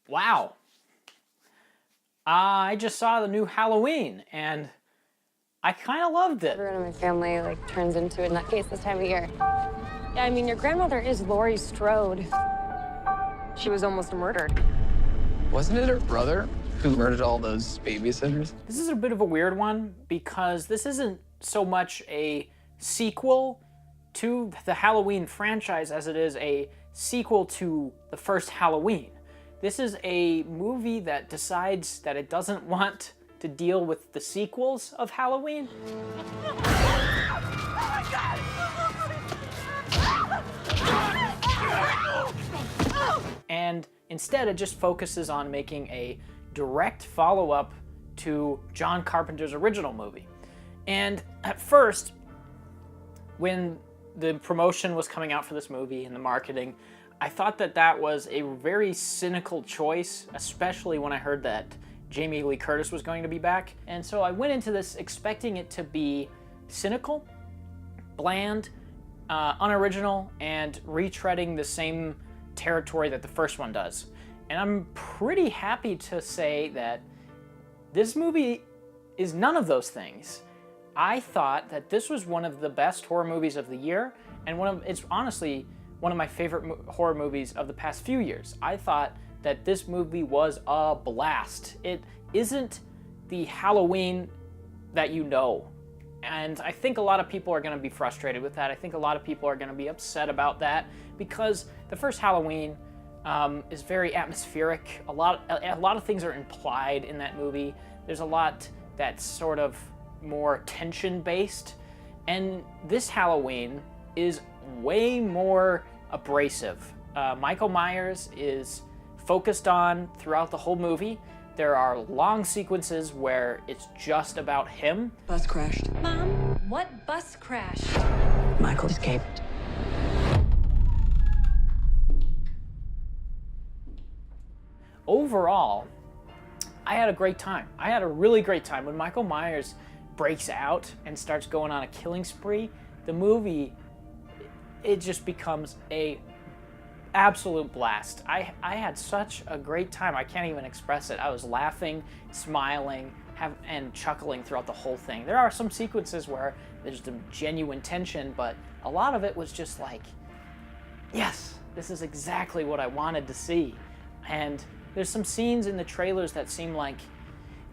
Wow. I just saw the new Halloween, and I kind of loved it. Everyone in my family, turns into a nutcase this time of year. Yeah, I mean, your grandmother is Laurie Strode. She was almost murdered. Wasn't it her brother who murdered all those babysitters? This is a bit of a weird one because this isn't so much a sequel to the Halloween franchise as it is a sequel to the first Halloween. This is a movie that decides that it doesn't want to deal with the sequels of Halloween. Oh my God! And instead it just focuses on making a direct follow-up to John Carpenter's original movie. And at first, when the promotion was coming out for this movie and the marketing, I thought that that was a very cynical choice, especially when I heard that Jamie Lee Curtis was going to be back. And so I went into this expecting it to be cynical, bland, unoriginal, and retreading the same territory that the first one does. And I'm pretty happy to say that this movie is none of those things. I thought that this was one of the best horror movies of the year, and it's honestly one of my favorite horror movies of the past few years. I thought that this movie was a blast. It isn't the Halloween that you know. And I think a lot of people are going to be frustrated with that. I think a lot of people are going to be upset about that because the first Halloween is very atmospheric. A lot of things are implied in that movie. There's a lot that's sort of more tension-based. And this Halloween is way more abrasive. Micheal Myers is focused on throughout the whole movie. There are long sequences where it's just about him. Bus crashed. Mom, what bus crashed? Michael escaped. Overall, I had a great time. I had a really great time. When Micheal Myers breaks out and starts going on a killing spree, the movie, it just becomes a absolute blast. I had such a great time. I can't even express it. I was laughing, smiling, and chuckling throughout the whole thing. There are some sequences where there's some genuine tension, but a lot of it was just like, yes, this is exactly what I wanted to see. And there's some scenes in the trailers that seem like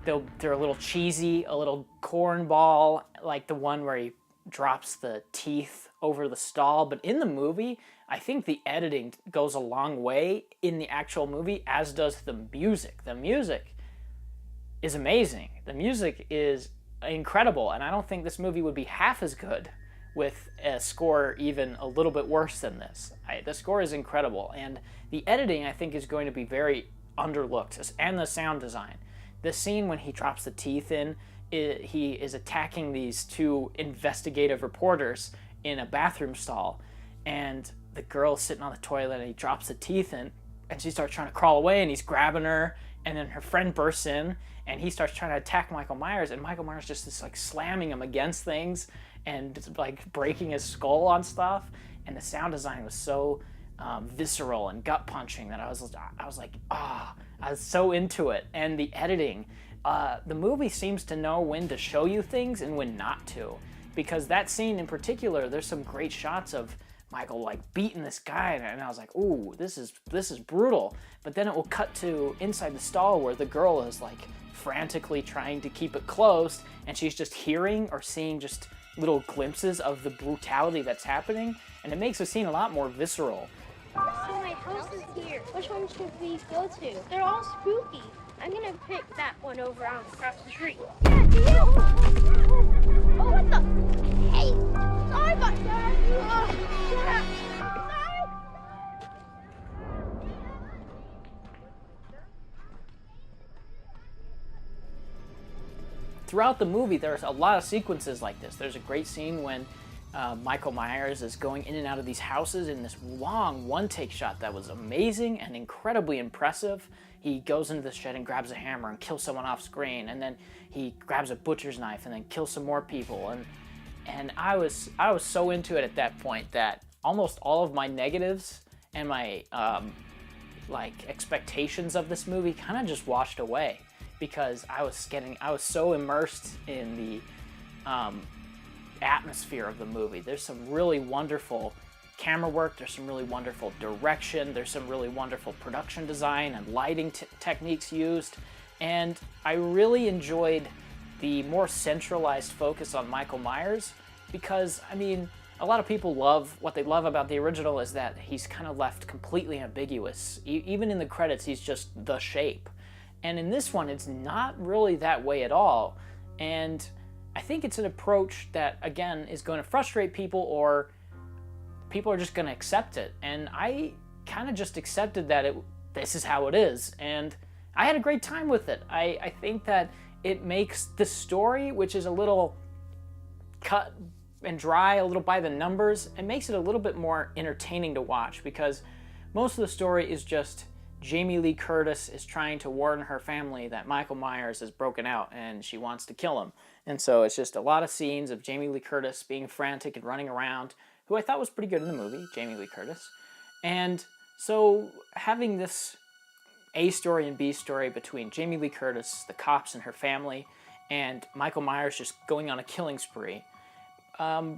they're a little cheesy, a little cornball, like the one where he drops the teeth over the stall. But in the movie, I think the editing goes a long way in the actual movie, as does the music. The music is amazing. The music is incredible, and I don't think this movie would be half as good with a score even a little bit worse than this. The score is incredible, and the editing, I think, is going to be very underlooked, and the sound design. The scene when he drops the teeth in, he is attacking these two investigative reporters in a bathroom stall, and the girl's sitting on the toilet and he drops the teeth in, and she starts trying to crawl away, and he's grabbing her, and then her friend bursts in, and he starts trying to attack Micheal Myers, and Micheal Myers just is like slamming him against things and like breaking his skull on stuff. And the sound design was so visceral and gut punching that I was like, I was so into it. And the editing, the movie seems to know when to show you things and when not to, because that scene in particular, there's some great shots of Michael like beating this guy, and I was like, ooh, this is brutal. But then it will cut to inside the stall where the girl is like frantically trying to keep it closed, and she's just hearing or seeing just little glimpses of the brutality that's happening, and it makes the scene a lot more visceral. So my house is here. Which one should we go to? They're all spooky. I'm gonna pick that one over on across the street. Yeah, you! Oh, what the? Hey! Sorry about that. Yeah. Sorry. Throughout the movie, there's a lot of sequences like this. There's a great scene when Micheal Myers is going in and out of these houses in this long one-take shot that was amazing and incredibly impressive. He goes into the shed and grabs a hammer and kills someone off screen, and then he grabs a butcher's knife and then kills some more people. And I was so into it at that point that almost all of my negatives and my like expectations of this movie kind of just washed away because I was so immersed in the atmosphere of the movie. There's some really wonderful camera work, there's some really wonderful direction, there's some really wonderful production design and lighting techniques used, and I really enjoyed the more centralized focus on Micheal Myers because, I mean, a lot of people what they love about the original is that he's kind of left completely ambiguous. Even in the credits, he's just the Shape. And in this one, it's not really that way at all. And I think it's an approach that, again, is going to frustrate people, or people are just going to accept it. And I kind of just accepted that this is how it is. And I had a great time with it. I think that it makes the story, which is a little cut and dry, a little by the numbers, it makes it a little bit more entertaining to watch, because most of the story is just Jamie Lee Curtis is trying to warn her family that Micheal Myers has broken out and she wants to kill him. And so it's just a lot of scenes of Jamie Lee Curtis being frantic and running around, who I thought was pretty good in the movie, Jamie Lee Curtis. And so having this A story and B story between Jamie Lee Curtis, the cops and her family, and Micheal Myers just going on a killing spree,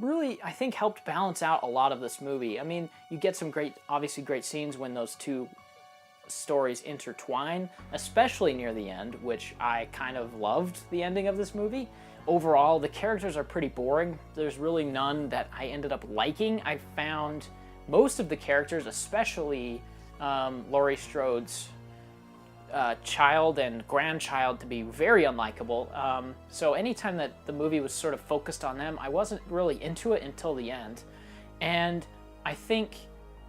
really, I think, helped balance out a lot of this movie. I mean, you get some obviously great scenes when those two stories intertwine, especially near the end, which I kind of loved the ending of this movie. Overall, the characters are pretty boring. There's really none that I ended up liking. I found most of the characters, especially Laurie Strode's child and grandchild, to be very unlikable. So anytime that the movie was sort of focused on them, I wasn't really into it until the end. And I think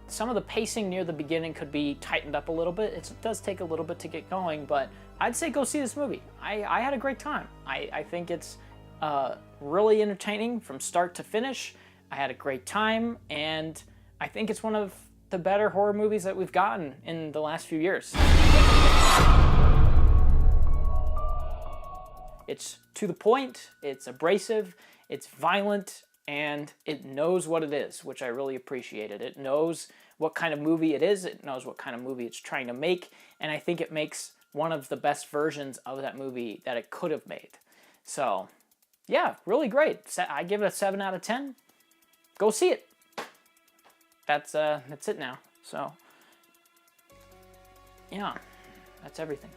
some of the pacing near the beginning could be tightened up a little bit. It does take a little bit to get going, but I'd say go see this movie. I had a great time. I think it's really entertaining from start to finish. I had a great time, and I think it's one of the better horror movies that we've gotten in the last few years. It's to the point, it's abrasive, it's violent, and it knows what it is, which I really appreciated. It knows what kind of movie it is, it knows what kind of movie it's trying to make, and I think it makes one of the best versions of that movie that it could have made. So, yeah, really great. I give it a 7 out of 10. Go see it. That's it now. So, yeah, that's everything.